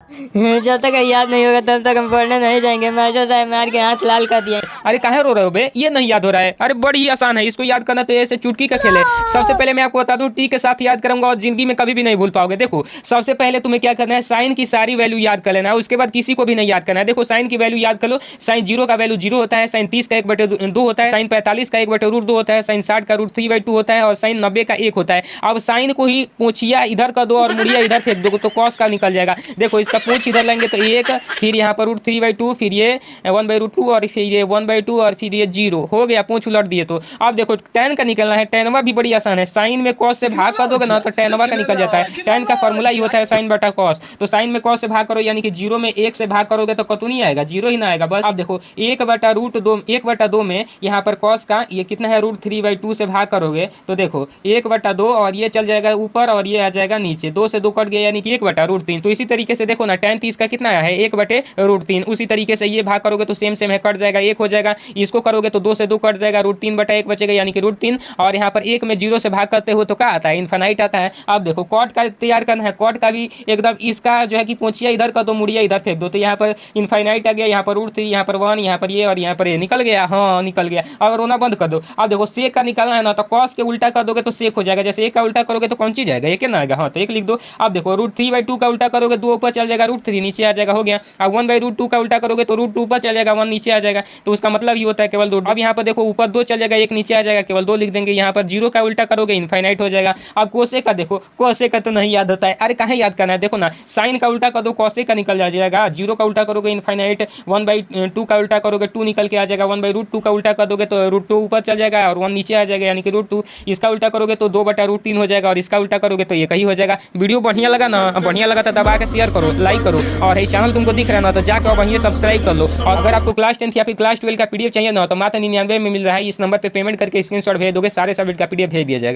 जब तक याद नहीं होगा तब तक हम पढ़ने नहीं जाएंगे। मास्टर साहब मार के हाथ लाल कर दिए। अरे काहे रो रहे हो बे, ये नहीं याद हो रहा है? अरे बड़ी ही आसान है, इसको याद करना तो ऐसे चुटकी का खेल है। सबसे पहले मैं आपको बता दूं, टी के साथ याद करूंगा और जिंदगी में कभी भी नहीं भूल पाओगे। देखो सबसे पहले तुम्हें क्या करना है, साइन की सारी वैल्यू याद कर लेना है, उसके बाद किसी को भी नहीं याद करना है। देखो साइन की वैल्यू याद कर लो, साइन जीरो का वैल्यू जीरो होता है, साइन 30 का 1/2 होता है, साइन 45 का 1/√2 होता है, साइन 60 का √3/2 होता है और साइन 90 का 1 होता है। अब साइन को ही पूछिया इधर कर दो और मुड़िया इधर फेंक दो तो कॉस का निकल जाएगा। देखो इसका पूछ इधर लेंगे तो 1, फिर यहाँ पर √3/2, फिर ये 1/√2 और फिर ये 1/2 और फिर ये 0 हो गया, पूछ उलट दिए। तो अब देखो टेन का निकलना है, टेनवा भी बड़ी आसान है। साइन में कॉस से भाग कर दोगे ना तो टेनवा का निकल जाता है। टेन का फॉर्मूला ही होता है साइन बटा कॉस। तो साइन में कॉस से भाग करो यानी कि 0 में 1 से भाग करोगे तो कतू नहीं आएगा, 0 ही ना आएगा बस। अब देखो 1/√2 में यहाँ पर कॉस का ये कितना है, √3/2 से भाग करोगे तो देखो 1/2 और ये चल जाएगा ऊपर और ये आ जाएगा नीचे, 2 से 2 कट गया यानी कि 1/√3। तो इसी तरीके से देखो ना tan 30 का कितना आया है, 1/√3। उसी तरीके से ये भाग करोगे तो सेम सेम है, कट जाएगा 1 हो जाएगा। इसको करोगे तो 2 से 2 कट जाएगा, √3/1 बचेगा यानी कि √3। और यहाँ पर 1 में 0 से भाग करते हो तो क्या आता है, इन्फानाइट आता है। अब देखो कॉट का तैयार करना है, कॉट का भी एकदम इसका जो है कि पूछिया इधर कर दो मुड़िया इधर फेंक दो तो यहाँ पर इन्फाइनाइट आ गया, यहाँ पर √3, यहाँ पर 1, यहाँ पर ये और यहाँ पर ये निकल गया। हाँ निकल गया। अब रोना बंद कर दो। अब देखो सेक का निकालना है ना तो कॉस के उल्टा कर दोगे तो सेक हो जाएगा। जैसे 1 का उल्टा करोगे तो कौन चीज जाएगा, एक ना आएगा। हाँ तो 1 लिख दो। अब देखो √3/2 का उल्टा करोगे 2 ऊपर चल जाएगा, √3 नीचे आ जाएगा, हो गया। अब 1/√2 का उल्टा करोगे तो √2 ऊपर चल जाएगा, 1 नीचे आ जाएगा। तो उसका मतलब ये होता है केवल 2। अब यहाँ पर देखो ऊपर 2 चल जाएगा, 1 नीचे आ जाएगा, केवल 2 लिख देंगे। यहाँ पर 0 का उल्टा करोगे इनफाइनाइट हो जाएगा। अब कोसे का देखो, कोसे का तो नहीं याद होता है। अरे कहाँ याद करना है, देखो ना साइन का उल्टा कर दो कोसे का निकल जाएगा, 0 का उल्टा करोगे इनफाइनाइट, 1/2 का उल्टा करोगे 2 निकल के आ जाएगा, 1/√2 का उल्टा कर दोगे तो √2 ऊपर चल जाएगा और 1 नीचे आ जाएगा यानी कि √2। इसका उल्टा करोगे तो 2/√3 हो जाएगा और इसका उल्टा करोगे तो ये कहीं हो जाएगा। वीडियो बढ़िया लगा ना, बढ़िया लगा तो दबा के शेयर करो, लाइक करो और ये चैनल तुमको दिख रहा है ना तो जाकर वहीं सब्सक्राइब कर लो। और अगर आपको क्लास 10 या फिर क्लास 12 का पीडीएफ चाहिए ना तो मात्र 99 में मिल रहा है। इस नंबर पर पेमेंट करके स्क्रीनशॉट भेज दोगे, सारे सब्जेक्ट का पीडीएफ भेज दिया जाएगा।